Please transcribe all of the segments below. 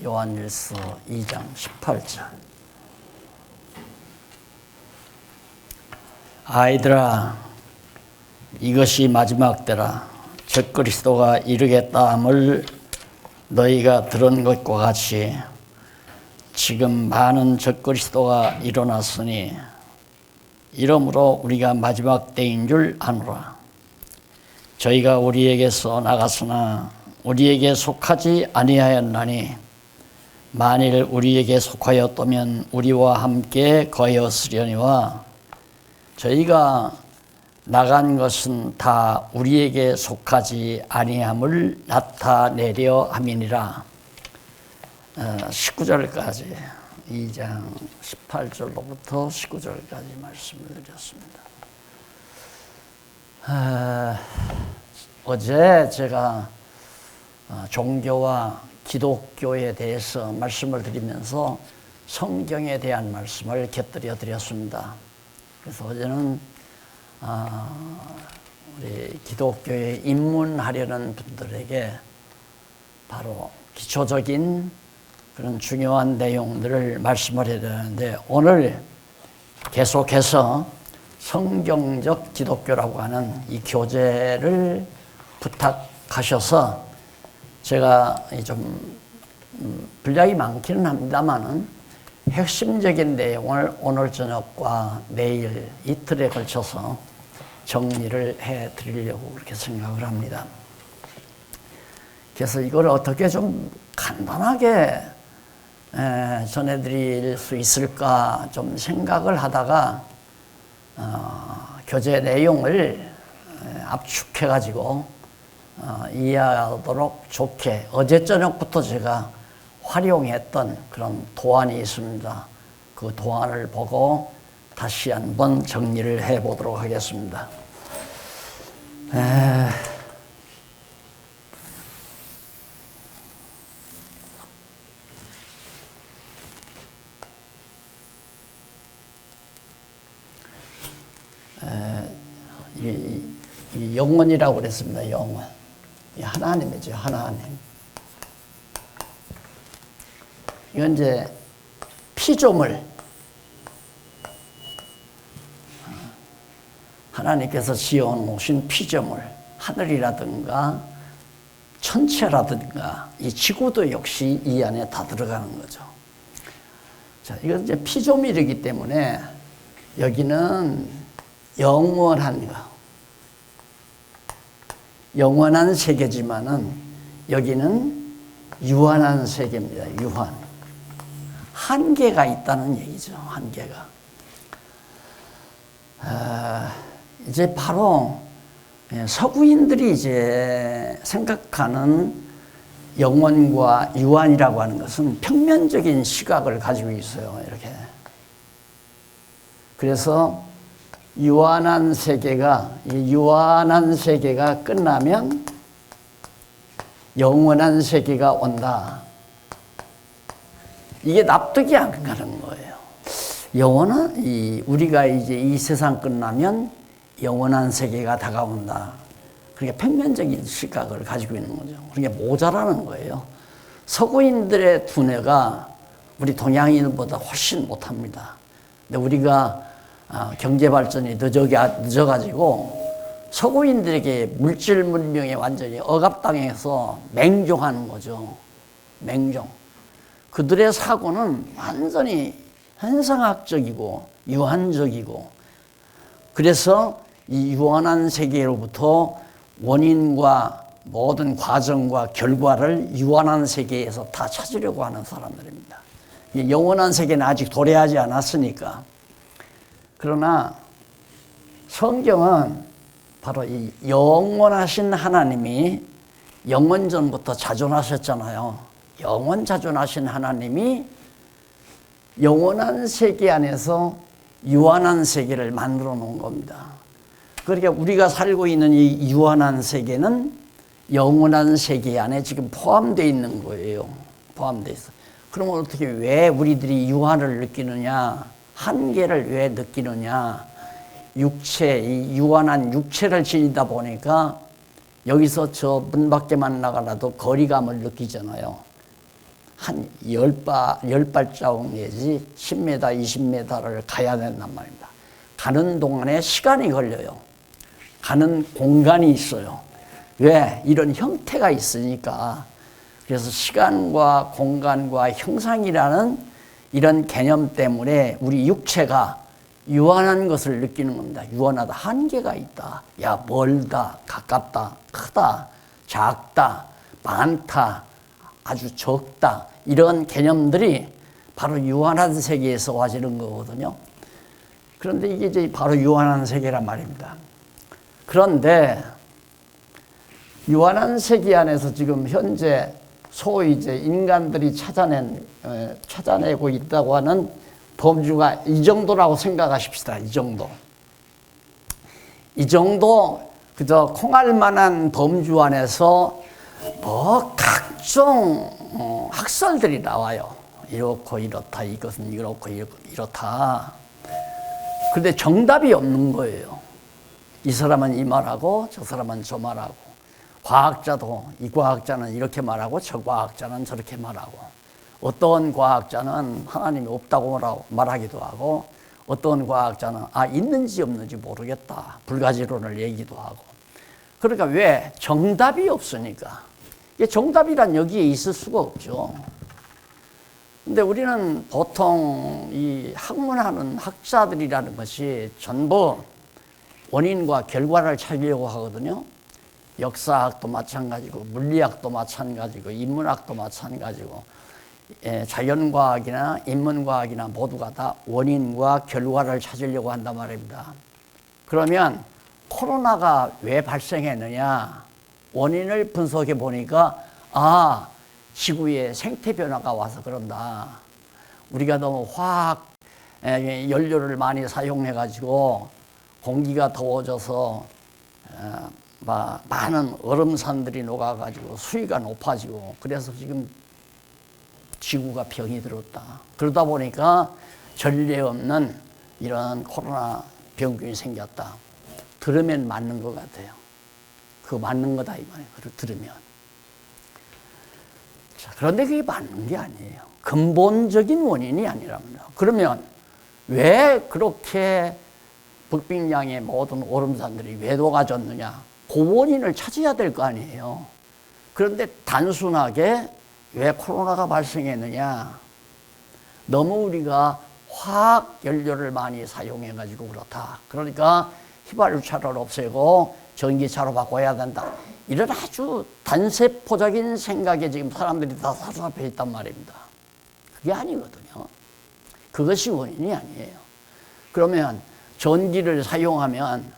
요한일서 2장 18절. 아이들아, 이것이 마지막 때라. 적그리스도가 이르겠다 함을 너희가 들은 것과 같이 지금 많은 적그리스도가 일어났으니 이러므로 우리가 마지막 때인 줄 아노라. 저희가 우리에게서 나갔으나 우리에게 속하지 아니하였나니 만일 우리에게 속하였다면 우리와 함께 거하였으려니와 저희가 나간 것은 다 우리에게 속하지 아니함을 나타내려 함이니라. 19절까지 2장 18절로부터 19절까지 말씀을 드렸습니다. 어제 제가 종교와 기독교에 대해서 말씀을 드리면서 성경에 대한 말씀을 곁들여 드렸습니다. 그래서 어제는 우리 기독교에 입문하려는 분들에게 바로 기초적인 그런 중요한 내용들을 말씀을 해야 되는데, 오늘 계속해서 성경적 기독교라고 하는 이 교재를 부탁하셔서 제가 좀 분량이 많기는 합니다만은 핵심적인 내용을 오늘 저녁과 내일 이틀에 걸쳐서 정리를 해 드리려고 그렇게 생각을 합니다. 그래서 이걸 어떻게 좀 간단하게 전해드릴 수 있을까 좀 생각을 하다가 교재 내용을 압축해가지고 이해하도록 좋게 어제 저녁부터 제가 활용했던 그런 도안이 있습니다. 그 도안을 보고 다시 한번 정리를 해보도록 하겠습니다. 이 영원이라고 그랬습니다. 영원. 이 하나님이죠. 하나님. 이건 이제 피조물. 하나님께서 지어놓으신 피조물. 하늘이라든가 천체라든가 이 지구도 역시 이 안에 다 들어가는 거죠. 자, 이건 이제 피조물이기 때문에 여기는 영원한 거. 영원한 세계지만은 여기는 유한한 세계입니다. 유한. 한계가 있다는 얘기죠. 한계가. 이제 바로 서구인들이 이제 생각하는 영원과 유한이라고 하는 것은 평면적인 시각을 가지고 있어요. 이렇게. 그래서 유한한 세계가 끝나면 영원한 세계가 온다. 이게 납득이 안 가는 거예요. 우리가 이제 이 세상 끝나면 영원한 세계가 다가온다. 그러니까 평면적인 시각을 가지고 있는 거죠. 그러니까 모자라는 거예요. 서구인들의 두뇌가 우리 동양인보다 훨씬 못합니다. 근데 우리가 경제 발전이 늦어가지고 서구인들에게 물질 문명에 완전히 억압당해서 맹종하는 거죠. 맹종. 그들의 사고는 완전히 현상학적이고 유한적이고, 그래서 이 유한한 세계로부터 원인과 모든 과정과 결과를 유한한 세계에서 다 찾으려고 하는 사람들입니다. 영원한 세계는 아직 도래하지 않았으니까. 그러나 성경은 바로 이 영원하신 하나님이 영원전부터 자존하셨잖아요. 영원 자존하신 하나님이 영원한 세계 안에서 유한한 세계를 만들어 놓은 겁니다. 그러니까 우리가 살고 있는 이 유한한 세계는 영원한 세계 안에 지금 포함되어 있는 거예요. 포함되어 있어. 그러면 어떻게, 왜 우리들이 유한을 느끼느냐, 한계를 왜 느끼느냐, 이 유한한 육체를 지니다 보니까 여기서 저 문 밖에만 나가라도 거리감을 느끼잖아요. 한 10발자국 내지 10m, 20m를 가야 된단 말입니다. 가는 동안에 시간이 걸려요. 가는 공간이 있어요. 왜? 이런 형태가 있으니까. 그래서 시간과 공간과 형상이라는 이런 개념 때문에 우리 육체가 유한한 것을 느끼는 겁니다. 유한하다. 한계가 있다. 야, 멀다. 가깝다. 크다. 작다. 많다. 아주 적다. 이런 개념들이 바로 유한한 세계에서 와지는 거거든요. 그런데 이게 이제 바로 유한한 세계란 말입니다. 그런데 유한한 세계 안에서 지금 현재 소위 이제 인간들이 찾아내고 있다고 하는 범주가 이 정도라고 생각하십시다. 이 정도. 이 정도 그저 콩알만한 범주 안에서 뭐 각종 학설들이 나와요. 이렇고 이렇다. 이것은 이렇고 이렇다. 그런데 정답이 없는 거예요. 이 사람은 이 말하고 저 사람은 저 말하고, 과학자도 이 과학자는 이렇게 말하고 저 과학자는 저렇게 말하고, 어떤 과학자는 하나님이 없다고 말하기도 하고, 어떤 과학자는 있는지 없는지 모르겠다, 불가지론을 얘기도 하고. 그러니까 왜? 정답이 없으니까. 정답이란 여기에 있을 수가 없죠. 근데 우리는 보통 이 학문하는 학자들이라는 것이 전부 원인과 결과를 찾으려고 하거든요. 역사학도 마찬가지고, 물리학도 마찬가지고, 인문학도 마찬가지고, 자연과학이나 인문과학이나 모두가 다 원인과 결과를 찾으려고 한단 말입니다. 그러면 코로나가 왜 발생했느냐? 원인을 분석해 보니까 지구에 생태 변화가 와서 그런다. 우리가 너무 화학 연료를 많이 사용해 가지고 공기가 더워져서 많은 얼음산들이 녹아가지고 수위가 높아지고, 그래서 지금 지구가 병이 들었다. 그러다 보니까 전례 없는 이런 코로나 병균이 생겼다. 들으면 맞는 것 같아요. 그거 맞는 거다 이 말이에요. 그걸 들으면. 자, 그런데 그게 맞는 게 아니에요. 근본적인 원인이 아니랍니다. 그러면 왜 그렇게 북빙양의 모든 얼음산들이 왜 녹아졌느냐? 그 원인을 찾아야 될 거 아니에요. 그런데 단순하게 왜 코로나가 발생했느냐? 너무 우리가 화학 연료를 많이 사용해가지고 그렇다. 그러니까 휘발유차를 없애고 전기차로 바꿔야 된다. 이런 아주 단세포적인 생각에 지금 사람들이 다 사로잡혀 있단 말입니다. 그게 아니거든요. 그것이 원인이 아니에요. 그러면 전기차를 사용하면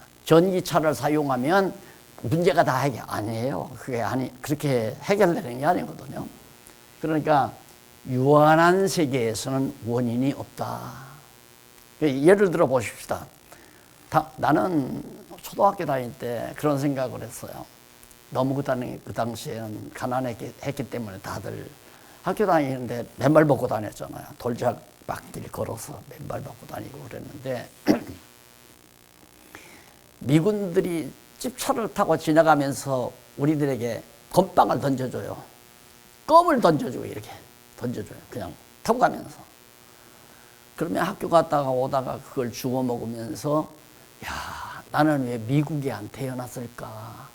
문제가 다 해결 아니에요. 그렇게 해결되는 게 아니거든요. 그러니까 유한한 세계에서는 원인이 없다. 예를 들어 보십시다. 나는 초등학교 다닐 때 그런 생각을 했어요. 너무 그 당시에는 가난했기 때문에 다들 학교 다니는데 맨발 벗고 다녔잖아요. 돌짝박길 걸어서 맨발 벗고 다니고 그랬는데 미군들이 집차를 타고 지나가면서 우리들에게 건빵을 던져줘요. 껌을 던져주고 이렇게 던져줘요. 그냥 타고 가면서. 그러면 학교 갔다가 오다가 그걸 주워 먹으면서 나는 왜 미국에 안 태어났을까?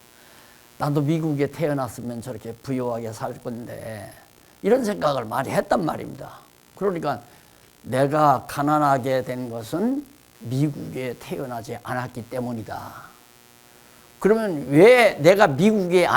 나도 미국에 태어났으면 저렇게 부유하게 살 건데, 이런 생각을 많이 했단 말입니다. 그러니까 내가 가난하게 된 것은 미국에 태어나지 않았기 때문이다. 그러면 왜 내가 미국에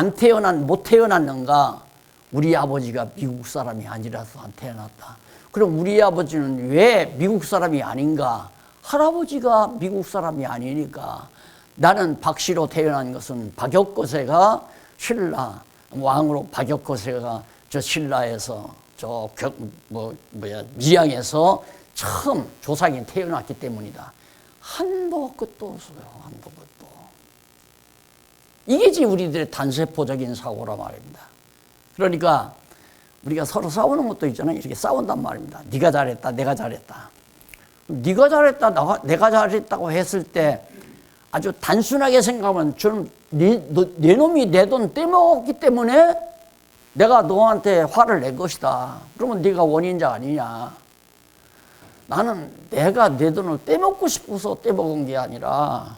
못 태어났는가? 우리 아버지가 미국 사람이 아니라서 안 태어났다. 그럼 우리 아버지는 왜 미국 사람이 아닌가? 할아버지가 미국 사람이 아니니까. 나는 박씨로 태어난 것은 박역거세가 신라 왕으로, 박역거세가 저 신라에서 미양에서 처음 조상이 태어났기 때문이다. 한도 끝도 없어요. 한도 끝도. 이게 지금 우리들의 단세포적인 사고라 말입니다. 그러니까 우리가 서로 싸우는 것도 있잖아요. 이렇게 싸운단 말입니다. 네가 잘했다, 내가 잘했다. 네가 잘했다, 내가 잘했다고 했을 때 아주 단순하게 생각하면 저는 내 놈이 내 돈 떼먹었기 때문에 내가 너한테 화를 낸 것이다. 그러면 네가 원인자 아니냐. 나는 내가 내 돈을 떼먹고 싶어서 떼먹은 게 아니라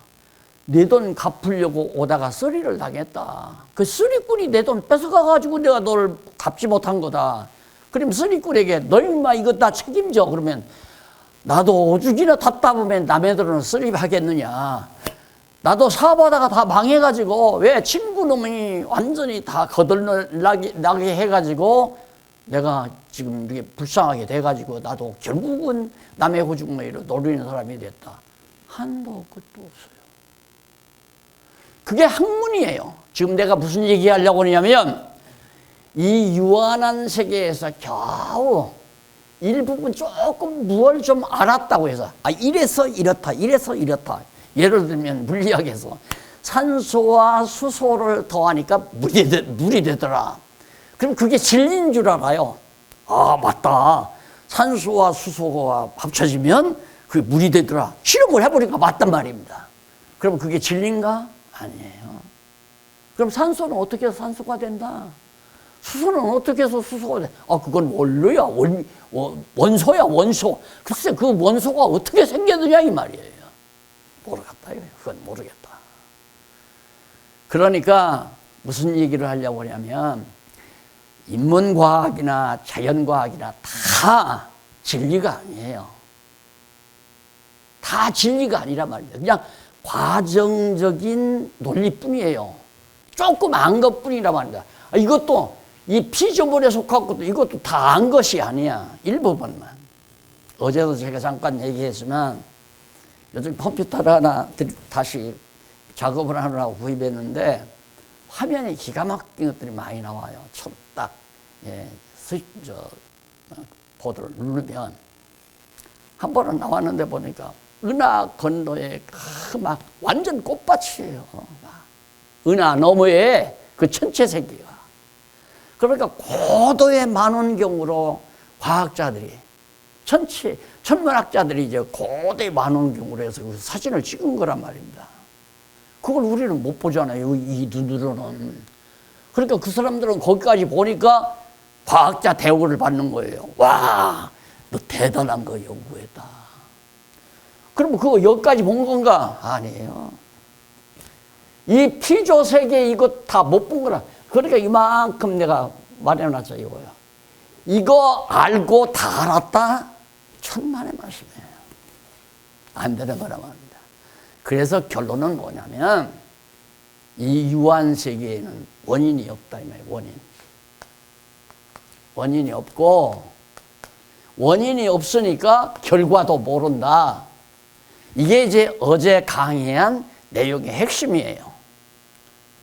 내 돈 갚으려고 오다가 쓰리를 당했다. 그 쓰리꾼이 내 돈 뺏어가가지고 내가 너를 갚지 못한 거다. 그럼 쓰리꾼에게 너 인마 이거 다 책임져. 그러면 나도 오죽이나 답답하면 남의 돈을 쓰리하겠느냐. 나도 사업하다가 다 망해가지고 왜 친구놈이 완전히 다 거덜나게 해가지고 내가 지금 이게 불쌍하게 돼가지고 나도 결국은 남의 호중머리로 노리는 사람이 됐다. 한도 끝도 없어요. 그게 학문이에요. 지금 내가 무슨 얘기하려고 하냐면 이 유한한 세계에서 겨우 일부분 조금 무엇을 좀 알았다고 해서 이래서 이렇다 이래서 이렇다. 예를 들면 물리학에서 산소와 수소를 더하니까 물이 되더라. 그럼 그게 진리인 줄 알아요. 아 맞다. 산소와 수소가 합쳐지면 그게 물이 되더라. 실험을 해보니까 맞단 말입니다. 그럼 그게 진리인가? 아니에요. 그럼 산소는 어떻게 해서 산소가 된다? 수소는 어떻게 해서 수소가 돼? 그건 원료야. 원소야 원소. 글쎄 그 원소가 어떻게 생겼느냐 이 말이에요. 모르겠다. 그건 모르겠다. 그러니까 무슨 얘기를 하려고 하냐면 인문과학이나 자연과학이나 다 진리가 아니에요. 다 진리가 아니란 말입니다. 그냥 과정적인 논리뿐이에요. 조금 안 것뿐이란 말입니다. 이것도 이 피조물에 속한 것도 이것도 다 안 것이 아니야. 일부분만. 어제도 제가 잠깐 얘기했지만 요즘 컴퓨터를 하나 다시 작업을 하느라고 구입했는데 화면이 기가 막힌 것들이 많이 나와요. 처음 딱 보드를 누르면 한 번은 나왔는데 보니까 은하 건너에 막 완전 꽃밭이에요. 은하 너머에 그 천체 세계가. 그러니까 고도의 만원경으로 과학자들이 천문학자들이 이제 고도의 만원경으로 해서 그 사진을 찍은 거란 말입니다. 그걸 우리는 못 보잖아요. 이 눈으로는. 그러니까 그 사람들은 거기까지 보니까 과학자 대우를 받는 거예요. 와, 너 대단한 거 연구했다. 그럼 그거 여기까지 본 건가? 아니에요. 이 피조 세계 이거 다 못 본 거라. 그러니까 이만큼 내가 말해놨죠, 이거요. 이거 알고 다 알았다? 천만의 말씀이에요. 안 되는 거란 말입니다. 그래서 결론은 뭐냐면 이 유한 세계에는 원인이 없다 이 말이에요. 원인이 없고 원인이 없으니까 결과도 모른다. 이게 이제 어제 강의한 내용의 핵심이에요.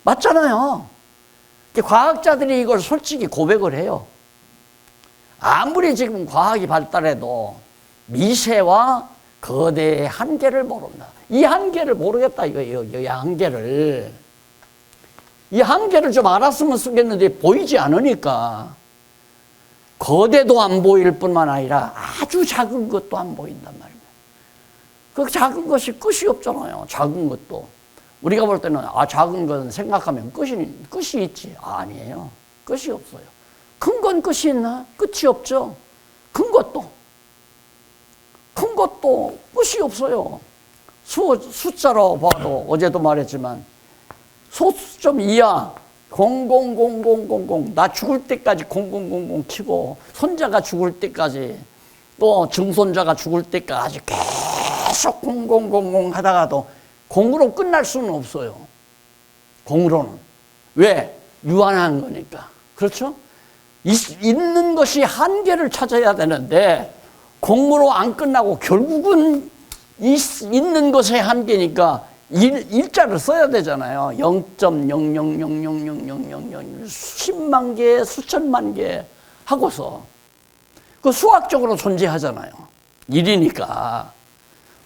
맞잖아요. 과학자들이 이걸 솔직히 고백을 해요. 아무리 지금 과학이 발달해도 미세와 거대의 한계를 모른다. 이 한계를 모르겠다 이거예요. 이 한계를. 이 한계를 좀 알았으면 쓰겠는데 보이지 않으니까 거대도 안 보일 뿐만 아니라 아주 작은 것도 안 보인단 말입니다. 그 작은 것이 끝이 없잖아요. 작은 것도. 우리가 볼 때는 작은 건 생각하면 끝이 있지. 아니에요. 끝이 없어요. 큰 건 끝이 있나? 끝이 없죠. 큰 것도 끝이 없어요. 숫자로 봐도 어제도 말했지만 소수점 이하 000000 나 죽을 때까지 0000 치고 손자가 죽을 때까지 또 증손자가 죽을 때까지 계속 0000 하다가도 0으로 끝날 수는 없어요. 0으로는. 왜? 유한한 거니까. 그렇죠? 있는 것이 한계를 찾아야 되는데 0으로 안 끝나고 결국은 있는 것의 한계니까 일자를 써야 되잖아요. 0.00000000 수십만 개, 수천만 개 하고서 그 수학적으로 존재하잖아요. 일이니까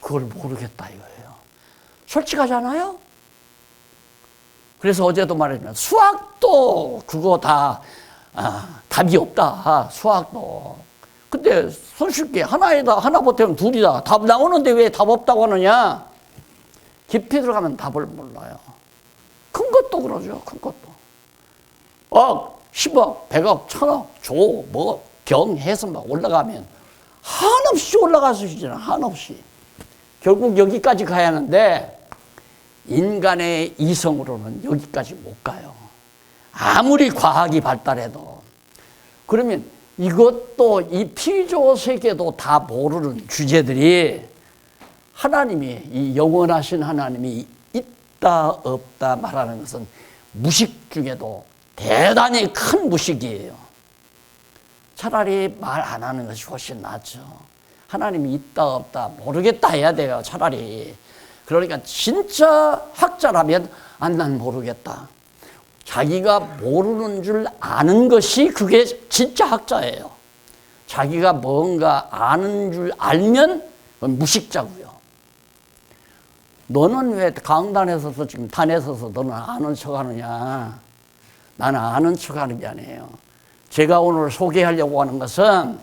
그걸 모르겠다 이거예요. 솔직하잖아요. 그래서 어제도 말했지만 수학도 그거 다 답이 없다. 수학도. 근데 손쉽게 하나 보태면 둘이다. 답 나오는데 왜 답 없다고 하느냐? 깊이 들어가면 답을 몰라요. 큰 것도 그러죠. 큰 것도. 10억, 100억, 1000억, 조, 뭐, 경 해서 막 올라가면 한없이 올라갈 수 있잖아, 한없이. 결국 여기까지 가야 하는데 인간의 이성으로는 여기까지 못 가요. 아무리 과학이 발달해도. 그러면 이것도 이 피조 세계도 다 모르는 주제들이 하나님이, 이 영원하신 하나님이 있다 없다 말하는 것은 무식 중에도 대단히 큰 무식이에요. 차라리 말 안 하는 것이 훨씬 낫죠. 하나님이 있다 없다 모르겠다 해야 돼요, 차라리. 그러니까 진짜 학자라면 난 모르겠다. 자기가 모르는 줄 아는 것이 그게 진짜 학자예요. 자기가 뭔가 아는 줄 알면 무식자고요. 너는 왜 강단에 서서 지금 단에 서서 너는 아는 척 하느냐. 나는 아는 척 하는 게 아니에요. 제가 오늘 소개하려고 하는 것은,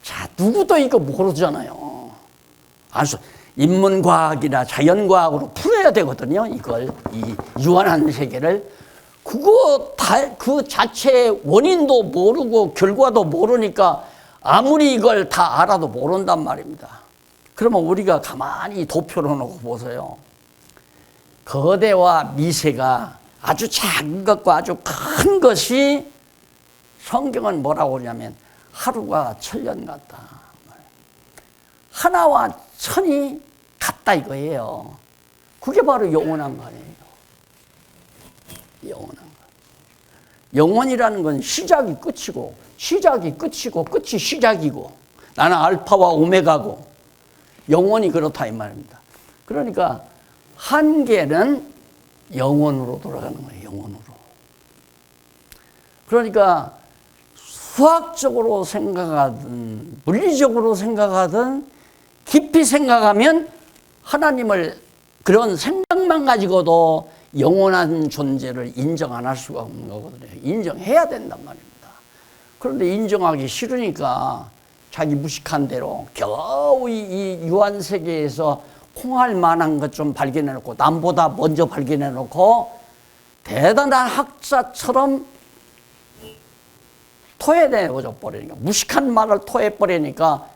자, 누구도 이거 모르잖아요. 인문과학이나 자연과학으로 풀어야 되거든요. 이걸, 이 유한한 세계를. 그거 그 자체의 원인도 모르고 결과도 모르니까 아무리 이걸 다 알아도 모른단 말입니다. 그러면 우리가 가만히 도표로 놓고 보세요. 거대와 미세가 아주 작은 것과 아주 큰 것이 성경은 뭐라고 그러냐면 하루가 천년 같다. 하나와 천이 같다 이거예요. 그게 바로 영원한 거예요. 영원한 거. 영원이라는 건 시작이 끝이고, 시작이 끝이고, 끝이 시작이고, 나는 알파와 오메가고, 영원이 그렇다 이 말입니다. 그러니까 한계는 영원으로 돌아가는 거예요. 영원으로. 그러니까 수학적으로 생각하든 물리적으로 생각하든 깊이 생각하면 하나님을 그런 생각만 가지고도 영원한 존재를 인정 안 할 수가 없는 거거든요. 인정해야 된단 말입니다. 그런데 인정하기 싫으니까 자기 무식한 대로 겨우 이 유한 세계에서 통할 만한 것 좀 발견해놓고 남보다 먼저 발견해놓고 대단한 학자처럼 토해내버려 버리니까, 무식한 말을 토해버리니까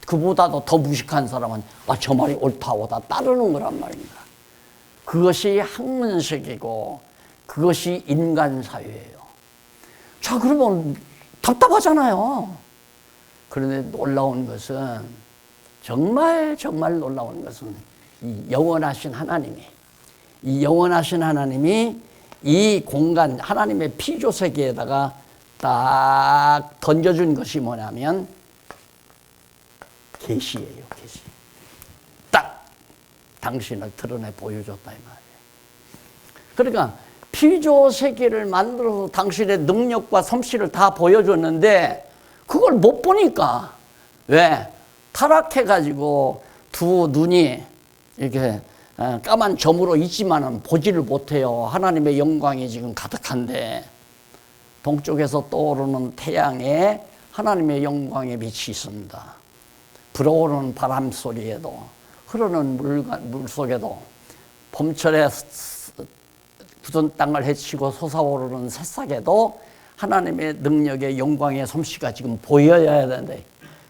그보다도 더 무식한 사람은 저 말이 옳다고 다 따르는 거란 말입니다. 그것이 학문세계고 그것이 인간사회예요. 자, 그러면 답답하잖아요. 그런데 놀라운 것은, 정말 놀라운 것은 이 영원하신 하나님이 이 공간, 하나님의 피조세계에다가 딱 던져준 것이 뭐냐면 계시예요. 계시. 딱 당신을 드러내 보여줬다 이 말이에요. 그러니까 피조세계를 만들어서 당신의 능력과 솜씨를 다 보여줬는데 그걸 못 보니까, 왜? 타락해가지고 두 눈이 이렇게 까만 점으로 있지만은 보지를 못해요. 하나님의 영광이 지금 가득한데 동쪽에서 떠오르는 태양에 하나님의 영광의 빛이 있습니다. 불어오르는 바람 소리에도, 흐르는 물 속에도, 봄철에 굳은 땅을 헤치고 솟아오르는 새싹에도 하나님의 능력의 영광의 솜씨가 지금 보여야 되는데,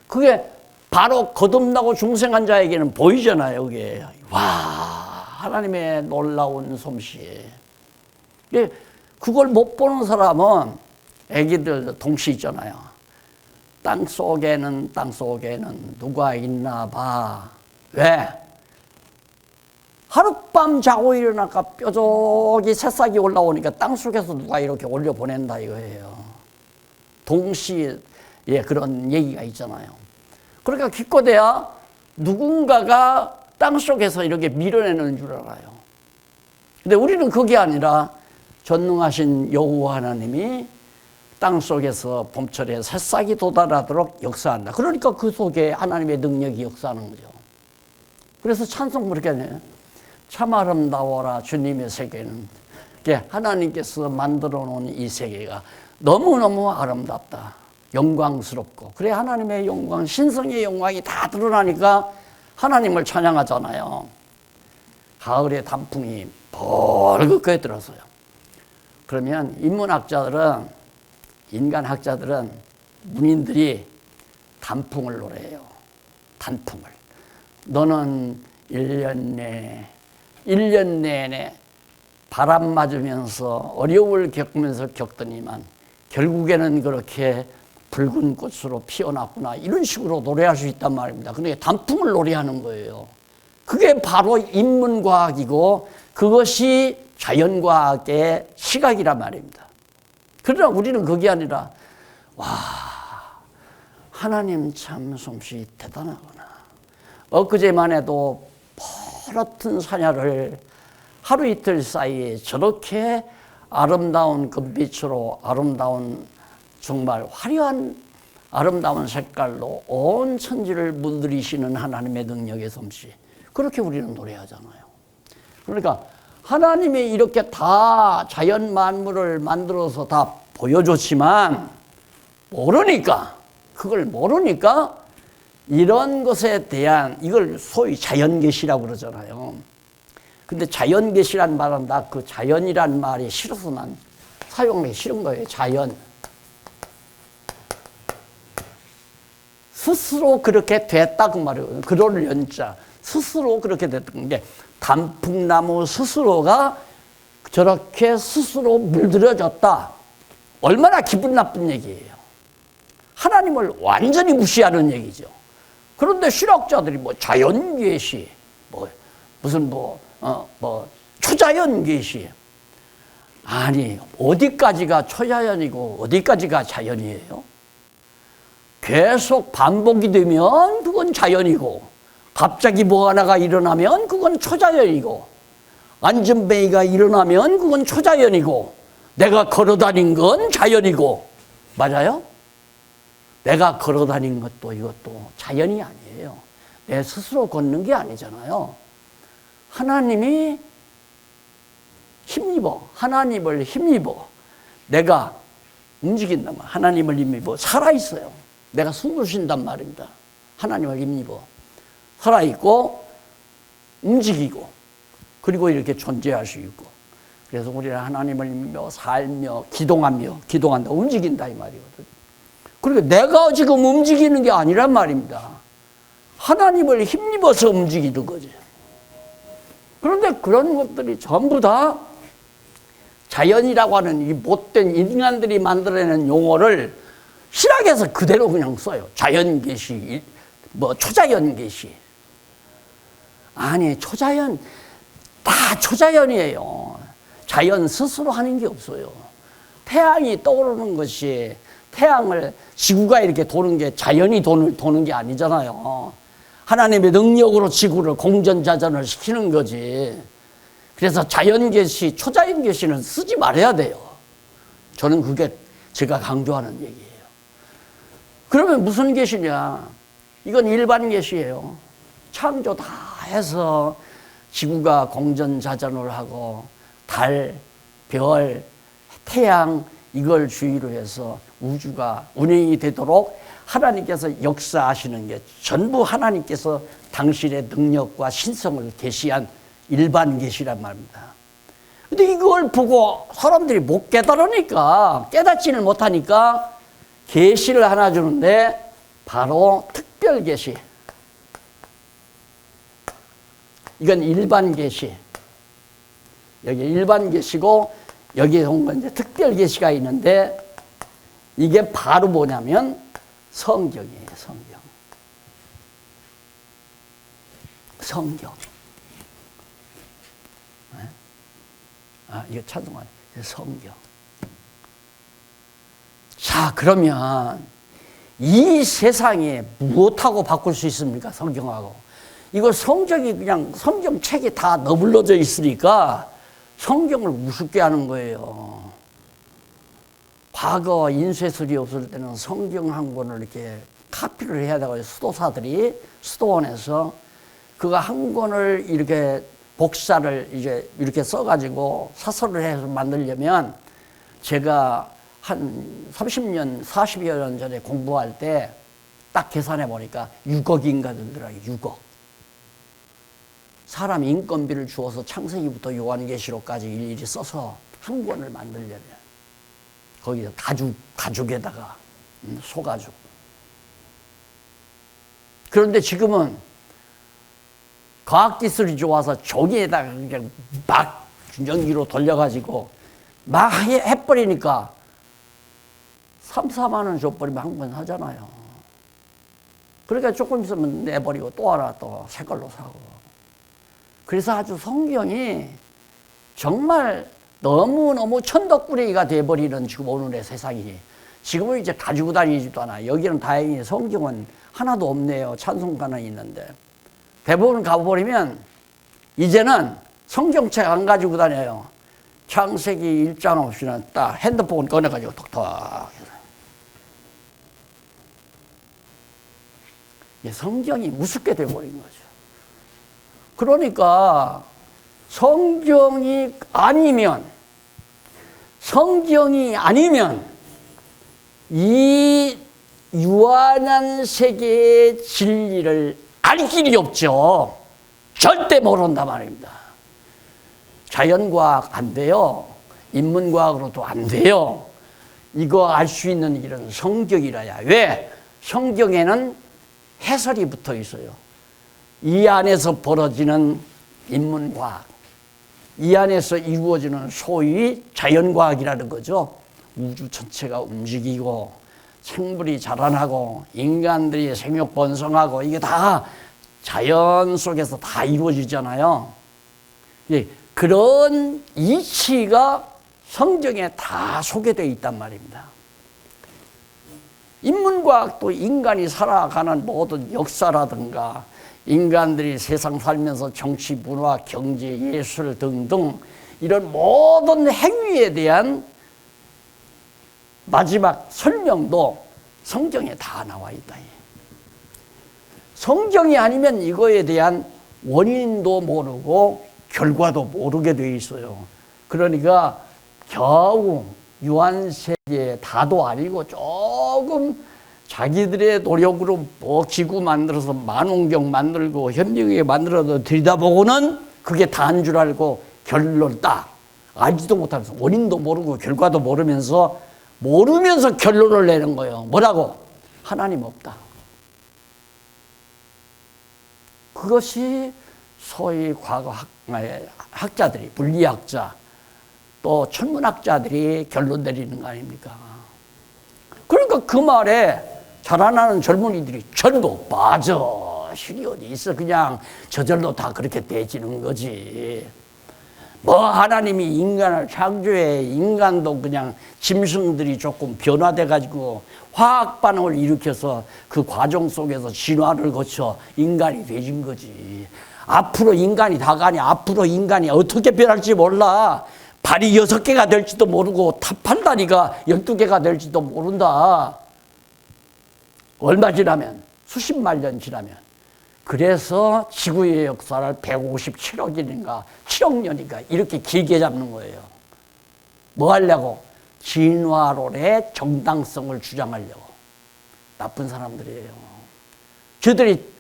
그게 바로 거듭나고 중생한 자에게는 보이잖아요. 그게 와, 하나님의 놀라운 솜씨. 그걸 못 보는 사람은 애기들 동시 있잖아요. 땅 속에는 누가 있나 봐. 왜? 하룻밤 자고 일어나니까 뾰족이 새싹이 올라오니까 땅 속에서 누가 이렇게 올려보낸다 이거예요. 동시에 그런 얘기가 있잖아요. 그러니까 기껏해야 누군가가 땅 속에서 이렇게 밀어내는 줄 알아요. 근데 우리는 그게 아니라 전능하신 여호와 하나님이 땅 속에서 봄철에 새싹이 도달하도록 역사한다. 그러니까 그 속에 하나님의 능력이 역사하는 거죠. 그래서 찬송 그렇게 하네요. 참 아름다워라 주님의 세계는. 하나님께서 만들어 놓은 이 세계가 너무너무 아름답다. 영광스럽고. 그래 하나님의 영광, 신성의 영광이 다 드러나니까 하나님을 찬양하잖아요. 가을에 단풍이 벌겋게 들었어요. 그러면 인문학자들은, 인간학자들은, 문인들이 단풍을 노래해요. 단풍을. 너는 1년 내내 바람 맞으면서 어려움을 겪으면서 겪더니만 결국에는 그렇게 붉은 꽃으로 피어났구나. 이런 식으로 노래할 수 있단 말입니다. 근데 단풍을 노래하는 거예요. 그게 바로 인문과학이고 그것이 자연과학의 시각이란 말입니다. 그러나 우리는 그게 아니라 와, 하나님 참 솜씨 대단하구나. 엊그제만 해도 퍼렇던 사냐를 하루 이틀 사이에 저렇게 아름다운 금빛으로 아름다운 정말 화려한 아름다운 색깔로 온 천지를 물들이시는 하나님의 능력의 솜씨. 그렇게 우리는 노래하잖아요. 그러니까 하나님이 이렇게 다 자연 만물을 만들어서 다 보여줬지만 그걸 모르니까 이런 것에 대한 이걸 소위 자연계시라고 그러잖아요. 근데 자연계시란 말은 나 그 자연이란 말이 싫어서 난 사용하기 싫은 거예요. 자연. 스스로 그렇게 됐다 그 말이에요. 그럴 연자. 스스로 그렇게 됐던 게 단풍나무 스스로가 저렇게 스스로 물들여졌다. 얼마나 기분 나쁜 얘기예요. 하나님을 완전히 무시하는 얘기죠. 그런데 신학자들이 뭐 자연계시, 무슨 초자연계시. 아니, 어디까지가 초자연이고 어디까지가 자연이에요? 계속 반복이 되면 그건 자연이고 갑자기 뭐 하나가 일어나면 그건 초자연이고 안전뱅이가 일어나면 그건 초자연이고 내가 걸어다닌 건 자연이고 맞아요? 내가 걸어다닌 것도 이것도 자연이 아니에요. 내 스스로 걷는 게 아니잖아요. 하나님이 하나님을 힘입어 내가 움직인단 말이에요. 하나님을 힘입어 살아있어요. 내가 숨을 쉰단 말입니다. 하나님을 힘입어 살아있고 움직이고 그리고 이렇게 존재할 수 있고 그래서 우리는 하나님을 힘입어 살며 기동한다 움직인다 이 말이거든요. 그러니까 내가 지금 움직이는 게 아니란 말입니다. 하나님을 힘입어서 움직이는 거죠. 그런데 그런 것들이 전부 다 자연이라고 하는 이 못된 인간들이 만들어내는 용어를 신학에서 그대로 그냥 써요. 자연계시, 초자연계시. 아니, 초자연, 다 초자연이에요. 자연 스스로 하는 게 없어요. 태양이 떠오르는 것이 지구가 이렇게 도는 게 자연이 도는 게 아니잖아요. 하나님의 능력으로 지구를 공전자전을 시키는 거지. 그래서 자연계시, 초자연계시는 쓰지 말아야 돼요. 저는 그게 제가 강조하는 얘기예요. 그러면 무슨 계시냐? 이건 일반 계시예요. 창조 다 해서 지구가 공전자전을 하고 달, 별, 태양 이걸 주의로 해서 우주가 운행이 되도록 하나님께서 역사하시는 게 전부 하나님께서 당신의 능력과 신성을 계시한 일반 계시란 말입니다. 근데 이걸 보고 사람들이 못 깨달으니까 깨닫지를 못하니까 계시를 하나 주는데 바로 특별 계시. 이건 일반 계시. 여기 일반 계시고 여기에 온 건 이제 특별 계시가 있는데 이게 바로 뭐냐면 성경이에요. 성경. 이거 찬송하네. 성경. 자, 그러면 이 세상에 무엇하고 바꿀 수 있습니까? 성경하고. 이거 성경이 그냥 성경책이 다 너불러져 있으니까 성경을 우습게 하는 거예요. 과거 인쇄술이 없을 때는 성경 한 권을 이렇게 카피를 해야 되고 수도사들이 수도원에서 그거 한 권을 이렇게 복사를 이제 이렇게 써가지고 사설을 해서 만들려면 제가 한 30년, 40여 년 전에 공부할 때 딱 계산해 보니까 6억인가 들더라고요. 6억. 사람 인건비를 주어서 창세기부터 요한계시록까지 일일이 써서 한 권을 만들려면 거기서 가죽에다가 소가죽. 그런데 지금은 과학기술이 좋아서 종이에다가 그냥 막 전기로 돌려가지고 막 해버리니까 3, 4만 원 줘버리면 한 권 하잖아요. 그러니까 조금 있으면 내버리고 또 하나 또 새 걸로 사고. 그래서 아주 성경이 정말 너무너무 천덕꾸러기가 돼버리는 지금 오늘의 세상이. 지금은 이제 가지고 다니지도 않아. 여기는 다행히 성경은 하나도 없네요. 찬송가는 있는데. 대부분 가버리면 이제는 성경책 안 가지고 다녀요. 창세기 1장 없이는 딱 핸드폰 꺼내가지고 톡톡 해서. 성경이 우습게 돼버린 거죠. 그러니까 성경이 아니면 이 유한한 세계의 진리를 알 길이 없죠. 절대 모른단 말입니다. 자연과학 안 돼요. 인문과학으로도 안 돼요. 이거 알 수 있는 길은 성경이라야. 왜? 성경에는 해설이 붙어 있어요. 이 안에서 벌어지는 인문과학, 이 안에서 이루어지는 소위 자연과학이라는 거죠. 우주 전체가 움직이고 생물이 자라나고 인간들이 생육 번성하고 이게 다 자연 속에서 다 이루어지잖아요. 그런 이치가 성경에 다 소개되어 있단 말입니다. 인문과학도 인간이 살아가는 모든 역사라든가 인간들이 세상 살면서 정치, 문화, 경제, 예술 등등 이런 모든 행위에 대한 마지막 설명도 성경에 다 나와 있다. 성경이 아니면 이거에 대한 원인도 모르고 결과도 모르게 돼 있어요. 그러니까 겨우 유한세계의 다도 아니고 조금 자기들의 노력으로 뭐 기구 만들어서 만원경 만들고 현미경에 만들어서 들여다보고는 그게 다인 줄 알고 결론 딱 알지도 못하면서 원인도 모르고 결과도 모르면서 결론을 내는 거예요. 뭐라고? 하나님 없다. 그것이 소위 과거 학자들이, 물리학자 또 천문학자들이 결론 내리는 거 아닙니까? 그러니까 그 말에 자라나는 젊은이들이 전부 맞아. 실이 어디 있어. 그냥 저절로 다 그렇게 되지는 거지. 뭐 하나님이 인간을 창조해. 인간도 그냥 짐승들이 조금 변화돼 가지고 화학 반응을 일으켜서 그 과정 속에서 진화를 거쳐 인간이 되진 거지. 앞으로 인간이 다 가니 앞으로 인간이 어떻게 변할지 몰라. 발이 6개가 될지도 모르고 팔다리가 12개가 될지도 모른다. 얼마 지나면, 수십만 년 지나면. 그래서 지구의 역사를 157억인가 7억 년인가 이렇게 길게 잡는 거예요. 뭐 하려고? 진화론의 정당성을 주장하려고. 나쁜 사람들이에요. 저들이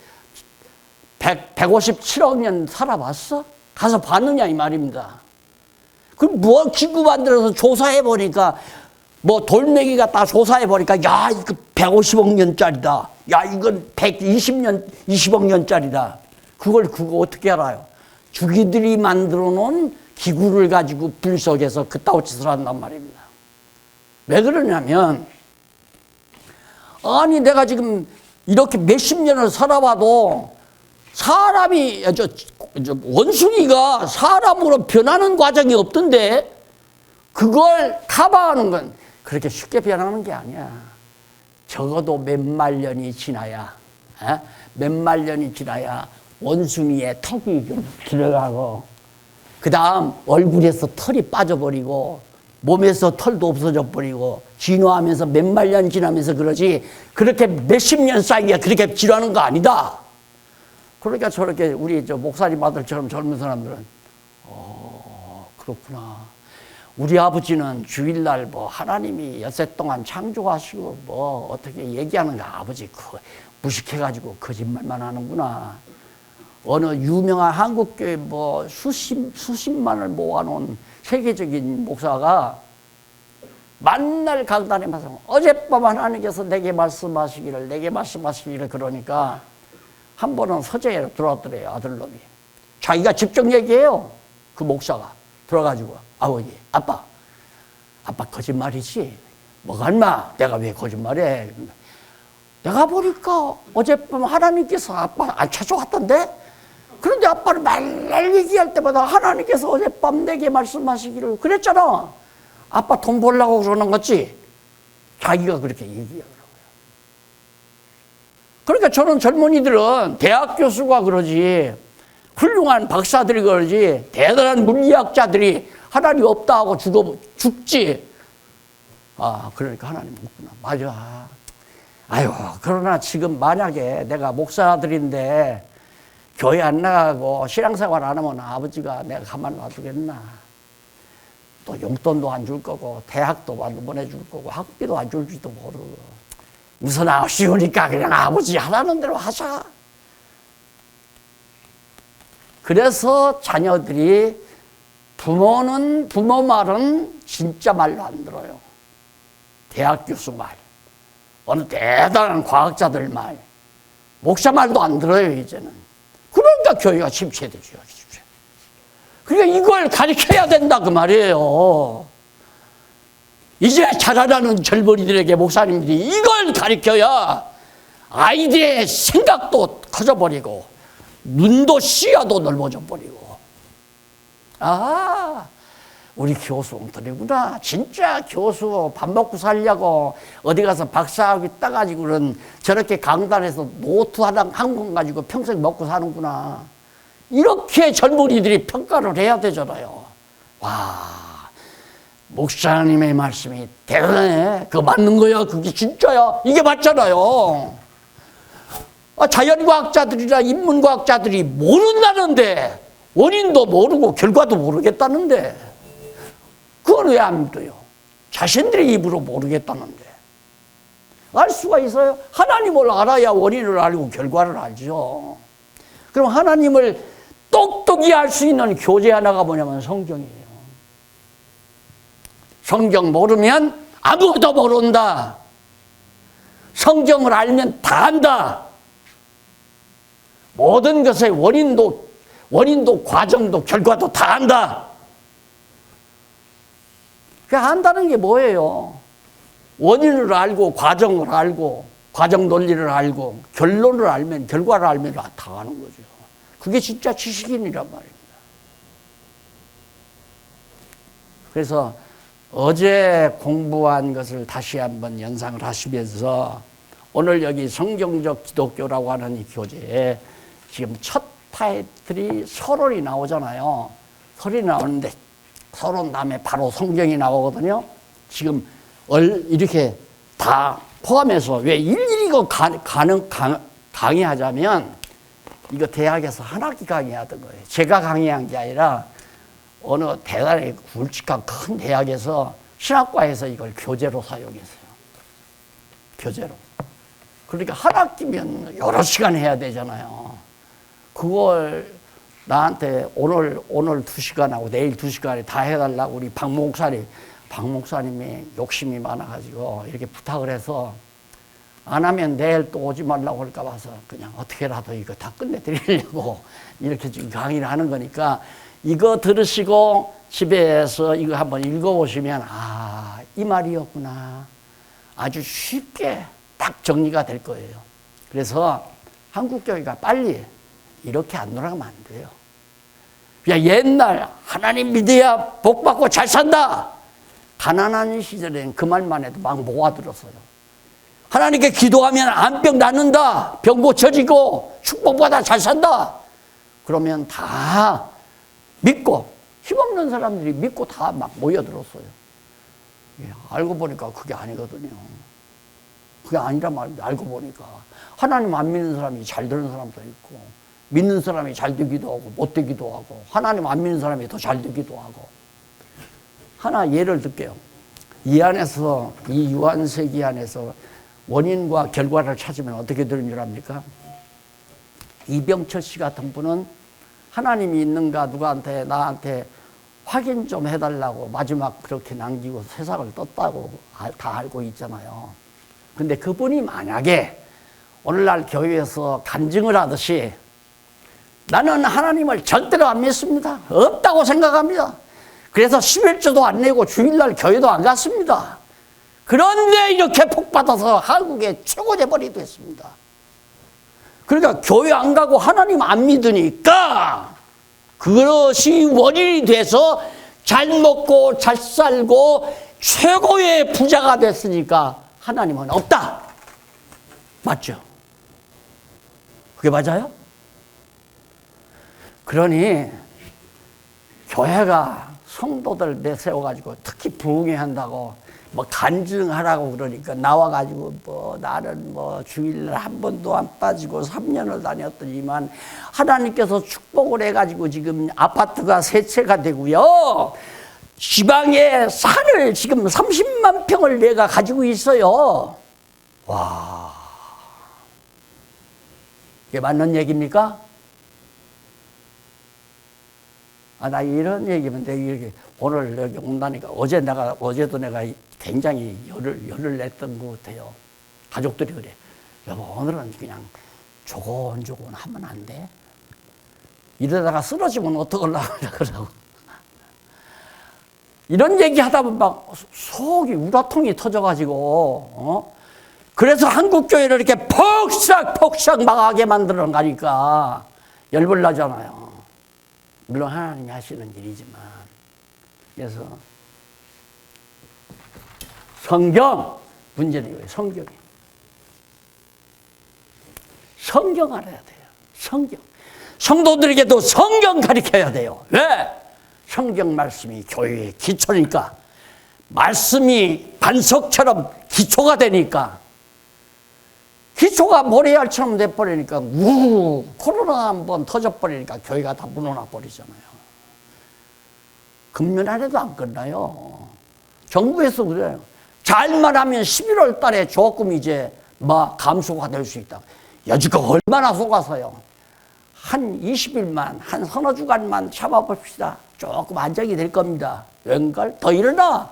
157억 년 살아봤어? 가서 봤느냐 이 말입니다. 그럼 뭐 기구 만들어서 조사해보니까 뭐 돌멩이가 다 조사해보니까 야 이거 150억 년짜리다. 야 이건 20억 년짜리다. 그거 어떻게 알아요? 주기들이 만들어 놓은 기구를 가지고 분석해서 그따위 짓을 한단 말입니다. 왜 그러냐면 아니 내가 지금 이렇게 몇십 년을 살아봐도 사람이 원숭이가 사람으로 변하는 과정이 없던데 그걸 커버하는 건 그렇게 쉽게 변하는 게 아니야. 적어도 몇만 년이 지나야 원숭이의 턱이 좀 들어가고 그 다음 얼굴에서 털이 빠져버리고 몸에서 털도 없어져 버리고 진화하면서 몇만 년 지나면서 그러지 그렇게 몇십 년 사이에 그렇게 진화하는 거 아니다. 그러니까 저렇게 우리 목사님 아들처럼 젊은 사람들은 그렇구나. 우리 아버지는 주일날 뭐 하나님이 엿새 동안 창조하시고 뭐 어떻게 얘기하는가 아버지 무식해가지고 거짓말만 하는구나. 어느 유명한 한국교회 뭐 수십만을 모아놓은 세계적인 목사가 만날 강단에 가서 어젯밤 하나님께서 내게 말씀하시기를 그러니까 한 번은 서재에 들어왔더래요. 아들놈이. 자기가 직접 얘기해요. 그 목사가 들어가지고 아버지, 아빠 거짓말이지. 뭐가 인마 내가 왜 거짓말해. 내가 보니까 어젯밤 하나님께서 아빠 안 찾아왔던데. 그런데 아빠는 맨날 얘기할 때마다 하나님께서 어젯밤 내게 말씀하시기를 그랬잖아. 아빠 돈 벌려고 그러는 거지. 자기가 그렇게 얘기하더라고요. 그러니까 저는 젊은이들은 대학 교수가 그러지, 훌륭한 박사들이 그러지, 대단한 물리학자들이 하나님 없다 하고 죽지. 아, 그러니까 하나님 없구나. 맞아. 아유, 그러나 지금 만약에 내가 목사들인데 교회 안 나가고 신앙생활 안 하면 아버지가 내가 가만 놔두겠나. 또 용돈도 안 줄 거고 대학도 안 보내줄 거고 학비도 안 줄지도 모르고 무슨 아쉬우니까 그냥 아버지 하라는 대로 하자. 그래서 자녀들이 부모 말은 진짜 말로 안 들어요. 대학 교수 말, 어느 대단한 과학자들 말, 목사 말도 안 들어요 이제는. 그러니까 교회가 침체되죠. 그러니까 이걸 가르쳐야 된다 그 말이에요. 이제 자라나는 젊은이들에게 목사님들이 이걸 가르쳐야 아이들의 생각도 커져버리고 눈도 시야도 넓어져 버리고. 아, 우리 교수들이구나. 진짜 교수 밥 먹고 살려고 어디 가서 박사학위 따가지고는 저렇게 강단에서 노트 한 권 가지고 평생 먹고 사는구나. 이렇게 젊은이들이 평가를 해야 되잖아요. 와, 목사님의 말씀이 대단해. 그거 맞는 거야. 그게 진짜야. 이게 맞잖아요. 자연과학자들이나 인문과학자들이 모른다는데, 원인도 모르고 결과도 모르겠다는데, 그걸 왜 안 믿어요? 자신들의 입으로 모르겠다는데. 알 수가 있어요? 하나님을 알아야 원인을 알고 결과를 알죠. 그럼 하나님을 똑똑히 알 수 있는 교재 하나가 뭐냐면 성경이에요. 성경 모르면 아무것도 모른다. 성경을 알면 다 안다. 모든 것의 원인도 과정도 결과도 다 안다. 그 안다는 게 뭐예요? 원인을 알고 과정을 알고 과정 논리를 알고 결론을 알면 결과를 알면 다 아는 거죠. 그게 진짜 지식인이란 말입니다. 그래서 어제 공부한 것을 다시 한번 연상을 하시면서 오늘 여기 성경적 기독교라고 하는 이 교재에 지금 첫 타이틀이 서론이 나오잖아요. 서론이 나오는데 서론 다음에 바로 성경이 나오거든요. 지금 이렇게 다 포함해서 왜 일일이 이거 강의하자면 이거 대학에서 한 학기 강의하던 거예요. 제가 강의한 게 아니라 어느 대단히 굵직한 큰 대학에서 신학과에서 이걸 교재로 사용했어요. 교재로. 그러니까 한 학기면 여러 시간 해야 되잖아요. 그걸 나한테 오늘 2시간하고 내일 2시간에 다 해달라고 우리 박 목사님이 욕심이 많아가지고 이렇게 부탁을 해서 안 하면 내일 또 오지 말라고 할까 봐서 그냥 어떻게라도 이거 다 끝내드리려고 이렇게 지금 강의를 하는 거니까 이거 들으시고 집에서 이거 한번 읽어보시면 아, 이 말이었구나. 아주 쉽게 딱 정리가 될 거예요. 그래서 한국교회가 빨리 이렇게 안 돌아가면 안 돼요. 그냥 옛날 하나님 믿어야 복 받고 잘 산다. 가난한 시절에는 그 말만 해도 막 모아들었어요. 하나님께 기도하면 암병 낫는다. 병 고쳐지고 축복받아 잘 산다. 그러면 다 믿고 힘없는 사람들이 믿고 다 막 모여들었어요. 알고 보니까 그게 아니거든요. 그게 아니란 말입니다. 알고 보니까 하나님 안 믿는 사람이 잘 되는 사람도 있고 믿는 사람이 잘 되기도 하고 못 되기도 하고 하나님 안 믿는 사람이 더 잘 되기도 하고. 하나 예를 들게요. 이 안에서 이 유한세기 안에서 원인과 결과를 찾으면 어떻게 되는 줄 압니까? 이병철 씨 같은 분은 하나님이 있는가 누구한테 나한테 확인 좀 해달라고 마지막 그렇게 남기고 세상을 떴다고 다 알고 있잖아요. 근데 그분이 만약에 오늘날 교회에서 간증을 하듯이 나는 하나님을 절대로 안 믿습니다. 없다고 생각합니다. 그래서 11조도 안 내고 주일날 교회도 안 갔습니다. 그런데 이렇게 복받아서 한국의 최고 재벌이 됐습니다. 그러니까 교회 안 가고 하나님 안 믿으니까 그것이 원인이 돼서 잘 먹고 잘 살고 최고의 부자가 됐으니까 하나님은 없다. 맞죠? 그게 맞아요? 그러니 교회가 성도들 내세워가지고 특히 부흥회 한다고 뭐 간증하라고 그러니까 나와가지고 뭐 나는 뭐 주일날 한 번도 안 빠지고 3년을 다녔더니만 하나님께서 축복을 해가지고 지금 아파트가 3채가 되고요. 지방에 산을 지금 30만 평을 내가 가지고 있어요. 와, 이게 맞는 얘기입니까? 나 이런 얘기면 이렇게 오늘 여기 온다니까 어제도 내가 굉장히 열을 냈던 것 같아요. 가족들이 그래. 여보, 오늘은 그냥 조곤조곤 하면 안 돼? 이러다가 쓰러지면 어떡하려고 그러고. 이런 얘기 하다 보면 막 속이 우라통이 터져가지고, 그래서 한국교회를 이렇게 폭삭 망하게 만들어 가니까 열불나잖아요. 물론 하나님이 하시는 일이지만. 그래서 성경, 문제는 이거예요. 성경 알아야 돼요. 성경. 성도들에게도 성경 가르쳐야 돼요. 왜? 성경 말씀이 교회의 기초니까. 말씀이 반석처럼 기초가 되니까. 기초가 모래알처럼 돼버리니까 코로나 한번 터져버리니까 교회가 다 무너져 버리잖아요. 금년 안에도 안 끝나요. 정부에서 그래요. 잘만 하면 11월 달에 조금 이제 막 감소가 될 수 있다. 여지껏 얼마나 속아서요. 한 20일만, 한 서너 주간만 참아봅시다. 조금 안정이 될 겁니다. 웬걸? 더 일어나.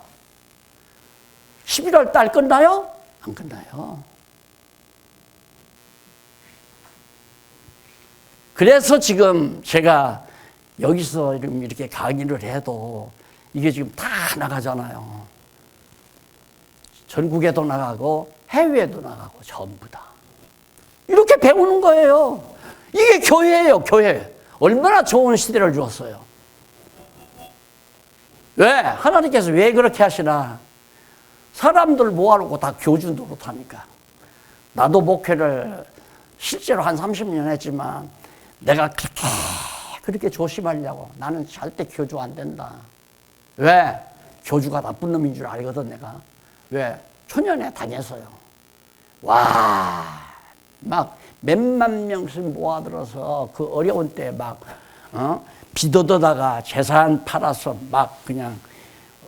11월 달 끝나요? 안 끝나요. 그래서 지금 제가 여기서 이렇게 강의를 해도 이게 지금 다 나가잖아요. 전국에도 나가고 해외에도 나가고 전부 다. 이렇게 배우는 거예요. 이게 교회예요, 교회. 얼마나 좋은 시대를 주었어요. 왜? 하나님께서 왜 그렇게 하시나? 사람들 모아놓고 다 교주 노릇하니까. 나도 목회를 실제로 한 30년 했지만 내가 그렇게 조심하려고. 나는 절대 교주 안 된다. 왜? 교주가 나쁜 놈인 줄 알거든, 내가. 왜? 초년에 다녔어요. 와, 막 몇만 명씩 모아들어서 그 어려운 때 막, 빚어다가 재산 팔아서 막 그냥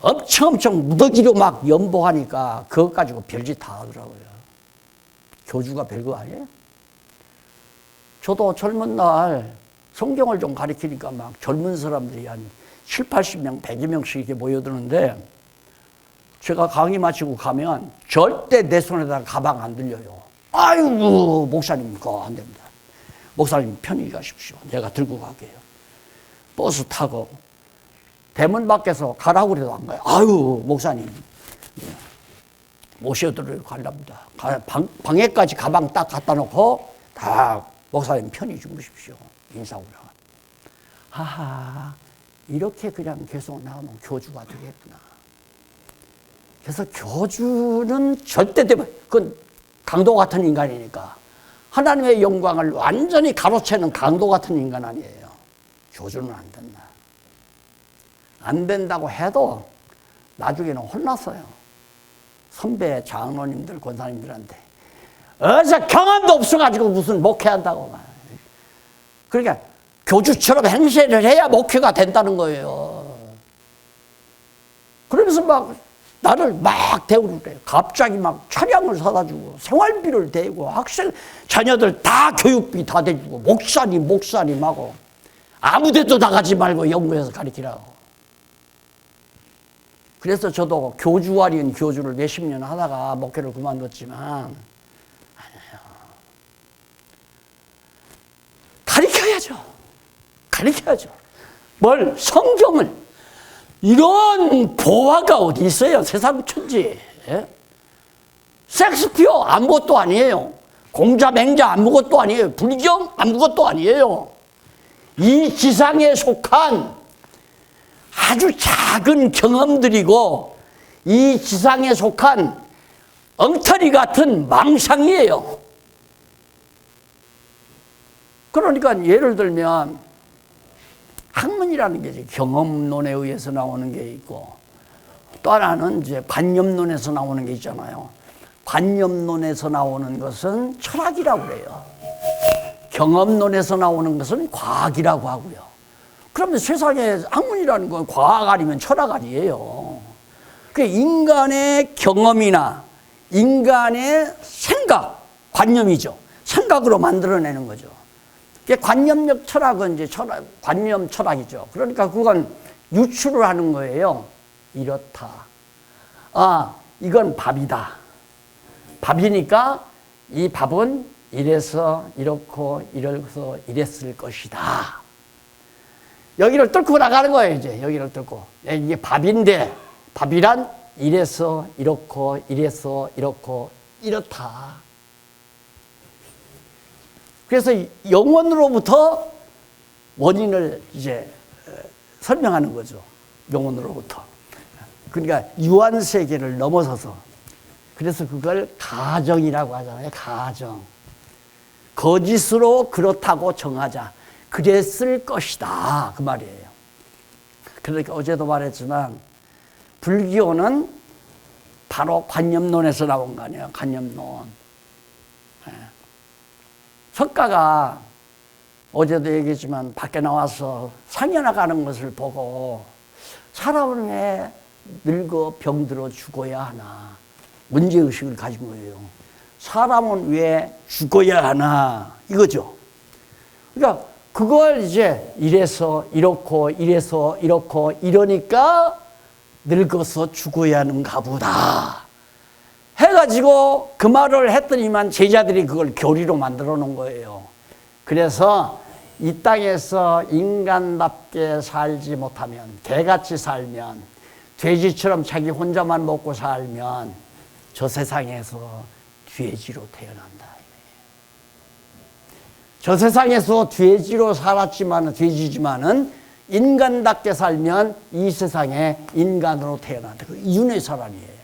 엄청 무더기로 막 연보하니까 그것 가지고 별짓 다 하더라고요. 교주가 별거 아니에요? 저도 젊은 날 성경을 좀 가르치니까 막 젊은 사람들이 한 7, 80명, 100여 명씩 이렇게 모여드는데 제가 강의 마치고 가면 절대 내 손에다가 가방 안 들려요. 아이고, 목사님 그거 안 됩니다. 목사님 편히 가십시오. 내가 들고 갈게요. 버스 타고 대문 밖에서 가라고 그래도 안 가요. 아유, 목사님 모셔드리러 가랍니다. 방에까지 가방 딱 갖다 놓고 다 목사님 편히 주무십시오. 인사하고 나가. 하하, 이렇게 그냥 계속 나오면 교주가 되겠구나. 그래서 교주는 절대 그건 강도 같은 인간이니까 하나님의 영광을 완전히 가로채는 강도 같은 인간 아니에요. 교주는 안 된다. 안 된다고 해도 나중에는 혼났어요. 선배 장로님들, 권사님들한테. 어서 경험도 없어가지고 무슨 목회한다고 말. 그러니까 교주처럼 행세를 해야 목회가 된다는 거예요. 그러면서 막 나를 막 대우를 해요. 갑자기 막 차량을 사다 주고 생활비를 대고 학생 자녀들 다 교육비 다 대주고 목사님하고 아무 데도 나가지 말고 연구해서 가르치라고. 그래서 저도 교주 아닌 교주를 몇십 년 하다가 목회를 그만뒀지만, 아니에요. 가르쳐야죠. 가르쳐야죠. 뭘? 성경을. 이런 보화가 어디 있어요? 세상 천지에. 예? 섹스피어 아무것도 아니에요. 공자 맹자 아무것도 아니에요. 불경 아무것도 아니에요. 이 지상에 속한 아주 작은 경험들이고 이 지상에 속한 엉터리 같은 망상이에요. 그러니까 예를 들면 학문이라는 게 이제 경험론에 의해서 나오는 게 있고 또 하나는 이제 관념론에서 나오는 게 있잖아요. 관념론에서 나오는 것은 철학이라고 그래요. 경험론에서 나오는 것은 과학이라고 하고요. 그러면 세상에 학문이라는 건 과학 아니면 철학 아니에요. 그 인간의 경험이나 인간의 생각, 관념이죠. 생각으로 만들어내는 거죠. 관념적 철학은 이제 관념 철학이죠. 그러니까 그건 유추를 하는 거예요. 이렇다. 아, 이건 밥이다. 밥이니까 이 밥은 이래서 이렇고 이래서 이랬을 것이다. 여기를 뚫고 나가는 거예요, 이제. 여기를 뚫고. 이게 밥인데, 밥이란 이래서 이렇고 이래서 이렇고 이렇다. 그래서 영혼으로부터 원인을 이제 설명하는 거죠. 영혼으로부터. 그러니까 유한세계를 넘어서서. 그래서 그걸 가정이라고 하잖아요. 가정. 거짓으로 그렇다고 정하자. 그랬을 것이다. 그 말이에요. 그러니까 어제도 말했지만 불교는 바로 관념론에서 나온 거 아니에요. 관념론. 석가가 어제도 얘기했지만 밖에 나와서 상여나가는 것을 보고 사람은 왜 늙어 병들어 죽어야 하나 문제의식을 가진 거예요. 사람은 왜 죽어야 하나 이거죠. 그러니까 그걸 이제 이래서 이렇고 이래서 이렇고 이러니까 늙어서 죽어야 하는가 보다 해가지고 그 말을 했더니만 제자들이 그걸 교리로 만들어 놓은 거예요. 그래서 이 땅에서 인간답게 살지 못하면 개같이 살면 돼지처럼 자기 혼자만 먹고 살면 저 세상에서 돼지로 태어난다. 저 세상에서 돼지로 살았지만 돼지지만은 인간답게 살면 이 세상에 인간으로 태어난다. 그 이윤의 사람이에요.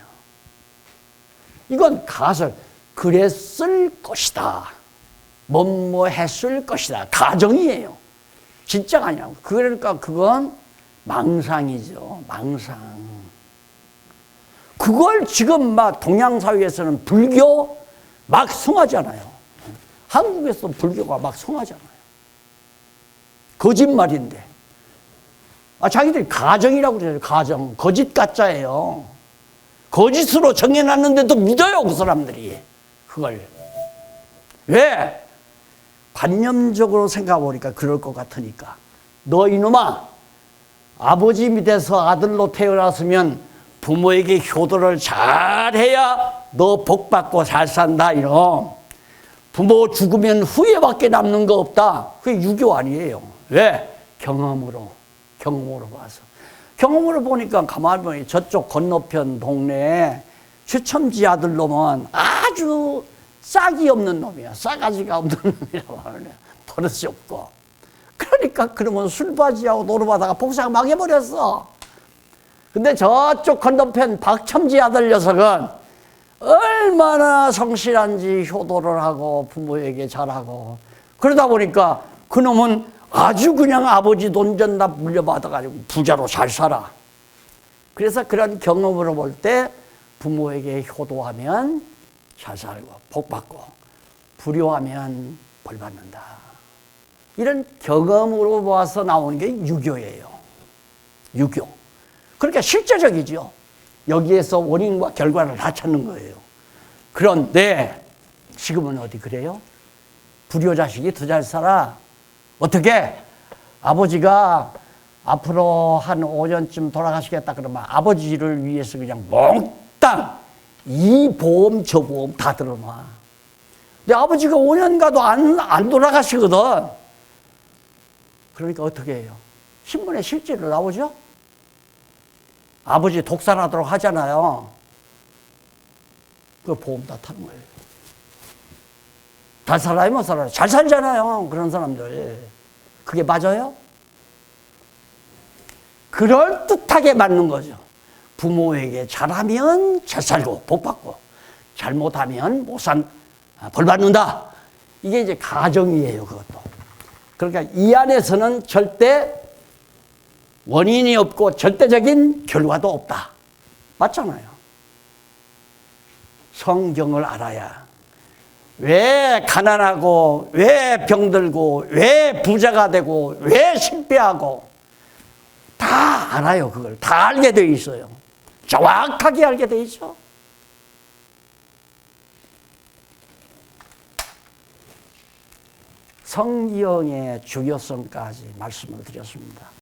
이건 가설. 그랬을 것이다. 뭐뭐 했을 것이다. 가정이에요. 진짜가 아니라고. 그러니까 그건 망상이죠. 망상. 그걸 지금 막 동양사회에서는 불교 막 숭하잖아요. 한국에서 불교가 막 숭하잖아요. 거짓말인데. 자기들이 가정이라고 그래요. 가정. 거짓 가짜예요. 거짓으로 정해놨는데도 믿어요, 그 사람들이. 그걸. 왜? 관념적으로 생각해보니까 그럴 것 같으니까. 너 이놈아, 아버지 밑에서 아들로 태어났으면 부모에게 효도를 잘해야 너 복받고 잘 산다, 이놈. 부모 죽으면 후회밖에 남는 거 없다. 그게 유교 아니에요. 왜? 경험으로 봐서. 경험으로 보니까 가만히 보니 저쪽 건너편 동네에 최첨지 아들 놈은 아주 싹이 없는 놈이야. 싸가지가 없는 놈이라고 하네. 버릇이 없고. 그러니까 그러면 술바지하고 노름하다가 복사가 망해버렸어. 근데 저쪽 건너편 박첨지 아들 녀석은 얼마나 성실한지 효도를 하고 부모에게 잘하고 그러다 보니까 그놈은 아주 그냥 아버지 돈전 다 물려받아가지고 부자로 잘 살아. 그래서 그런 경험으로 볼 때 부모에게 효도하면 잘 살고 복받고 불효하면 벌받는다. 이런 경험으로 봐서 나오는 게 유교예요. 유교. 그러니까 실제적이죠. 여기에서 원인과 결과를 다 찾는 거예요. 그런데 지금은 어디 그래요? 불효 자식이 더 잘 살아. 어떻게? 아버지가 앞으로 한 5년쯤 돌아가시겠다 그러면 아버지를 위해서 그냥 몽땅 이 보험 저 보험 다 들어놔. 근데 아버지가 5년 가도 안 돌아가시거든. 그러니까 어떻게 해요? 신문에 실제로 나오죠? 아버지 독살하도록 하잖아요. 그 보험 다 타는 거예요. 잘 살아요, 못 살아요? 잘 살잖아요, 그런 사람들. 그게 맞아요? 그럴듯하게 맞는 거죠. 부모에게 잘하면 잘 살고 복 받고, 잘못하면 벌 받는다. 이게 이제 가정이에요, 그것도. 그러니까 이 안에서는 절대 원인이 없고 절대적인 결과도 없다. 맞잖아요. 성경을 알아야 왜 가난하고 왜 병들고 왜 부자가 되고 왜 실패하고 다 알아요. 그걸 다 알게 돼 있어요. 정확하게 알게 돼 있죠. 성경의 중요성까지 말씀을 드렸습니다.